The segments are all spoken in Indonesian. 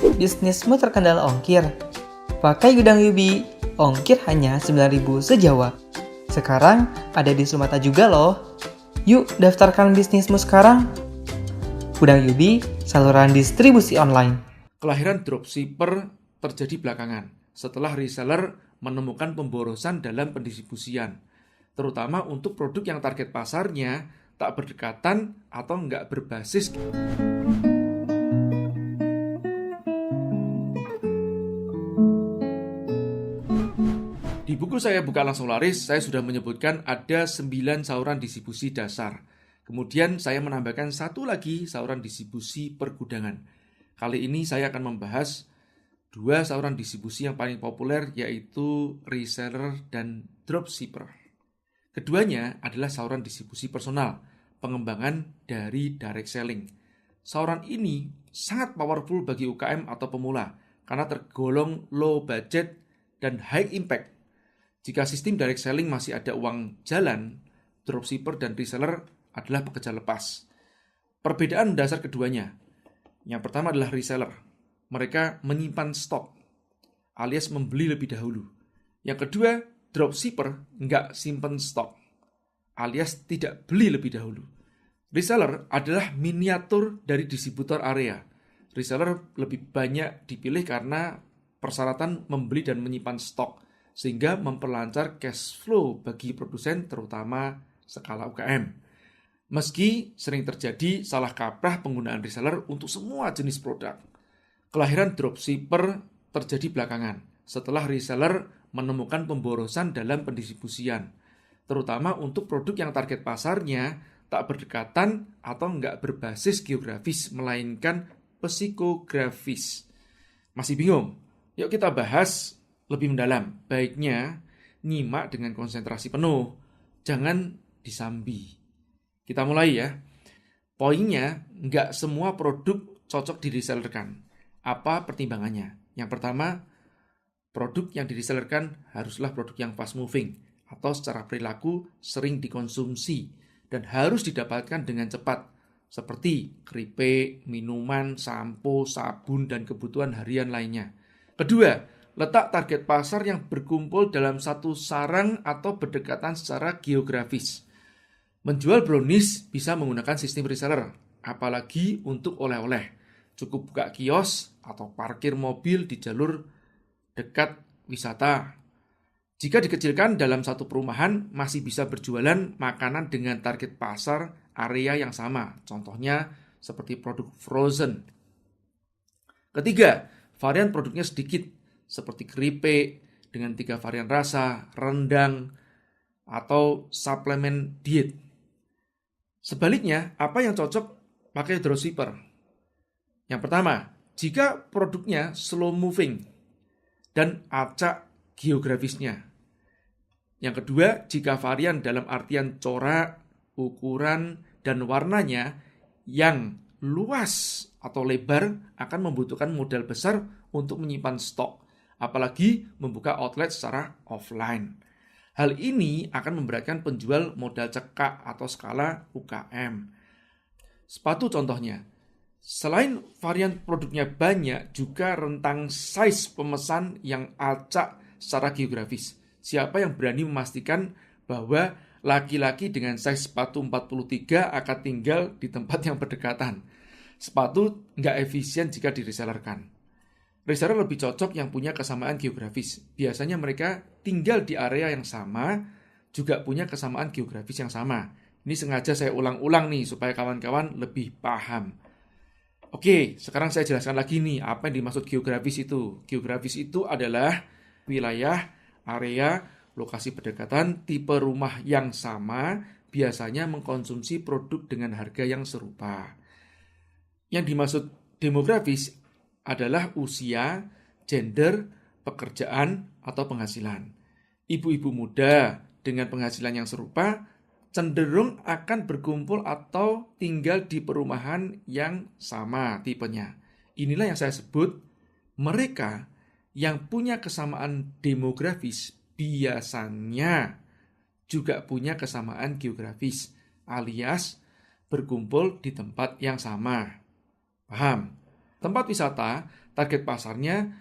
Bisnismu terkendala ongkir? Pakai Gudang Yubi, ongkir hanya 9.000 sejawa. Sekarang ada di Sumata juga loh. Yuk daftarkan bisnismu sekarang. Gudang Yubi, saluran distribusi online. Kelahiran dropshipper terjadi belakangan setelah reseller menemukan pemborosan dalam pendistribusian, terutama untuk produk yang target pasarnya tak berdekatan atau nggak berbasis. Di buku saya Buka Langsung Laris, saya sudah menyebutkan ada 9 saluran distribusi dasar. Kemudian saya menambahkan satu lagi saluran distribusi pergudangan. Kali ini saya akan membahas 2 saluran distribusi yang paling populer, yaitu reseller dan dropshipper. Keduanya adalah saluran distribusi personal, pengembangan dari direct selling. Saluran ini sangat powerful bagi UKM atau pemula, karena tergolong low budget dan high impact. Jika sistem direct selling masih ada uang jalan, dropshipper dan reseller adalah pekerja lepas. Perbedaan dasar keduanya. Yang pertama adalah reseller. Mereka menyimpan stok, alias membeli lebih dahulu. Yang kedua, dropshipper nggak simpen stok, alias tidak beli lebih dahulu. Reseller adalah miniatur dari distributor area. Reseller lebih banyak dipilih karena persyaratan membeli dan menyimpan stok, sehingga memperlancar cash flow bagi produsen terutama skala UKM. Meski sering terjadi salah kaprah penggunaan reseller untuk semua jenis produk. Kelahiran dropshipper terjadi belakangan setelah reseller menemukan pemborosan dalam pendistribusian, terutama untuk produk yang target pasarnya tak berdekatan atau nggak berbasis geografis, melainkan psikografis. Masih bingung? Yuk kita bahas lebih mendalam. Baiknya nyimak dengan konsentrasi penuh, jangan disambi. Kita mulai ya. Poinnya, nggak semua produk cocok diresellerkan. Apa pertimbangannya? Yang pertama, produk yang diresellerkan haruslah produk yang fast moving atau secara perilaku sering dikonsumsi dan harus didapatkan dengan cepat, seperti keripik, minuman, sampo, sabun, dan kebutuhan harian lainnya. Kedua, letak target pasar yang berkumpul dalam satu sarang atau berdekatan secara geografis. Menjual brownies bisa menggunakan sistem reseller, apalagi untuk oleh-oleh. Cukup buka kios atau parkir mobil di jalur dekat wisata. Jika dikecilkan dalam satu perumahan, masih bisa berjualan makanan dengan target pasar area yang sama. Contohnya seperti produk frozen. Ketiga, varian produknya sedikit, seperti keripik dengan 3 varian rasa, rendang, atau suplemen diet. Sebaliknya, apa yang cocok pakai dropshipper? Yang pertama, jika produknya slow moving dan acak geografisnya. Yang kedua, jika varian dalam artian corak, ukuran, dan warnanya yang luas atau lebar akan membutuhkan modal besar untuk menyimpan stok, apalagi membuka outlet secara offline. Hal ini akan memberatkan penjual modal cekak atau skala UKM. Sepatu contohnya. Selain varian produknya banyak, juga rentang size pemesan yang acak secara geografis. Siapa yang berani memastikan bahwa laki-laki dengan size sepatu 43 akan tinggal di tempat yang berdekatan? Sepatu nggak efisien jika diresellerkan. Reseller lebih cocok yang punya kesamaan geografis. Biasanya mereka tinggal di area yang sama, juga punya kesamaan geografis yang sama. Ini sengaja saya ulang-ulang nih, supaya kawan-kawan lebih paham. Oke, sekarang saya jelaskan lagi nih, apa yang dimaksud geografis itu. Geografis itu adalah wilayah, area, lokasi berdekatan, tipe rumah yang sama, biasanya mengkonsumsi produk dengan harga yang serupa. Yang dimaksud demografis adalah usia, gender, pekerjaan, atau penghasilan. Ibu-ibu muda dengan penghasilan yang serupa cenderung akan berkumpul atau tinggal di perumahan yang sama tipenya. Inilah yang saya sebut mereka yang punya kesamaan demografis biasanya juga punya kesamaan geografis, alias berkumpul di tempat yang sama. Paham? Tempat wisata, target pasarnya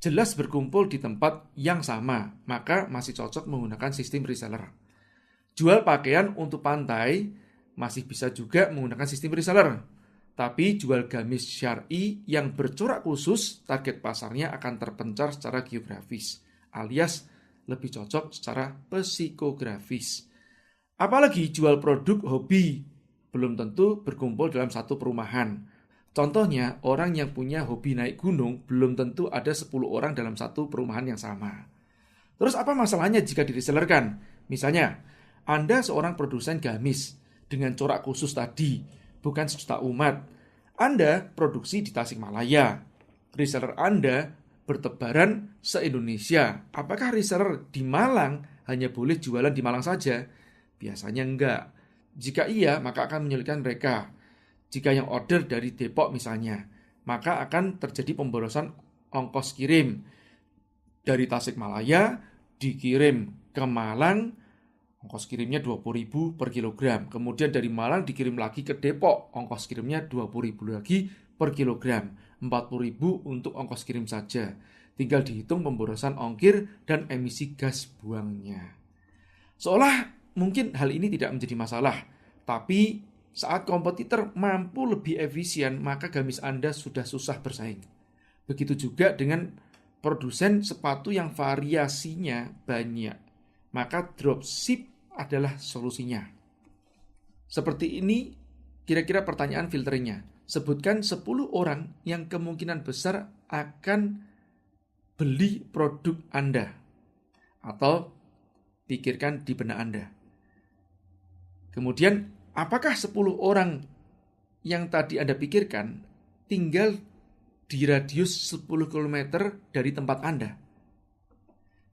jelas berkumpul di tempat yang sama, maka masih cocok menggunakan sistem reseller. Jual pakaian untuk pantai, masih bisa juga menggunakan sistem reseller. Tapi jual gamis syar'i yang bercorak khusus, target pasarnya akan terpencar secara geografis, alias lebih cocok secara psikografis. Apalagi jual produk hobi, belum tentu berkumpul dalam satu perumahan. Contohnya, orang yang punya hobi naik gunung belum tentu ada 10 orang dalam satu perumahan yang sama. Terus apa masalahnya jika diresellerkan? Misalnya, Anda seorang produsen gamis dengan corak khusus tadi, bukan sejuta umat. Anda produksi di Tasikmalaya. Reseller Anda bertebaran se-Indonesia. Apakah reseller di Malang hanya boleh jualan di Malang saja? Biasanya enggak. Jika iya, maka akan menyulitkan mereka. Jika yang order dari Depok misalnya, maka akan terjadi pemborosan ongkos kirim. Dari Tasikmalaya dikirim ke Malang, ongkos kirimnya 20.000 per kilogram. Kemudian dari Malang dikirim lagi ke Depok, ongkos kirimnya 20.000 lagi per kilogram. 40.000 untuk ongkos kirim saja. Tinggal dihitung pemborosan ongkir dan emisi gas buangnya. Seolah mungkin hal ini tidak menjadi masalah, tapi saat kompetitor mampu lebih efisien, maka gamis Anda sudah susah bersaing. Begitu juga dengan produsen sepatu yang variasinya banyak, maka dropship adalah solusinya. Seperti ini kira-kira pertanyaan filternya. Sebutkan 10 orang yang kemungkinan besar akan beli produk Anda. Atau pikirkan di benak Anda. Kemudian, apakah 10 orang yang tadi Anda pikirkan tinggal di radius 10 km dari tempat Anda?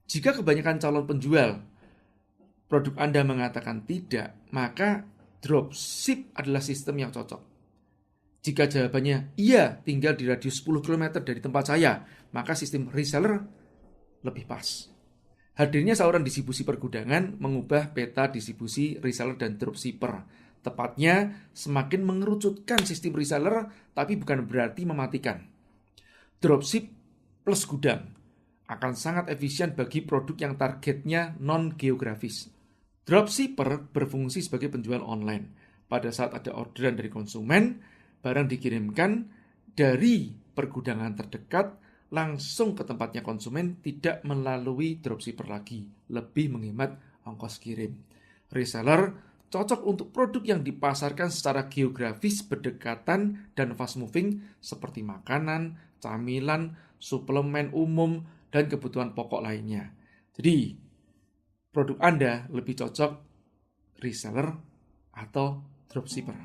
Jika kebanyakan calon penjual produk Anda mengatakan tidak, maka dropship adalah sistem yang cocok. Jika jawabannya iya, tinggal di radius 10 km dari tempat saya, maka sistem reseller lebih pas. Hadirnya saluran distribusi pergudangan mengubah peta distribusi reseller dan dropshipper. Tepatnya semakin mengerucutkan sistem reseller, tapi bukan berarti mematikan. Dropship plus gudang akan sangat efisien bagi produk yang targetnya non-geografis. Dropshipper berfungsi sebagai penjual online. Pada saat ada orderan dari konsumen, barang dikirimkan dari pergudangan terdekat langsung ke tempatnya konsumen, tidak melalui dropshipper lagi, lebih menghemat ongkos kirim. Reseller cocok untuk produk yang dipasarkan secara geografis berdekatan dan fast moving seperti makanan, camilan, suplemen umum, dan kebutuhan pokok lainnya. Jadi, produk Anda lebih cocok reseller atau dropshipper.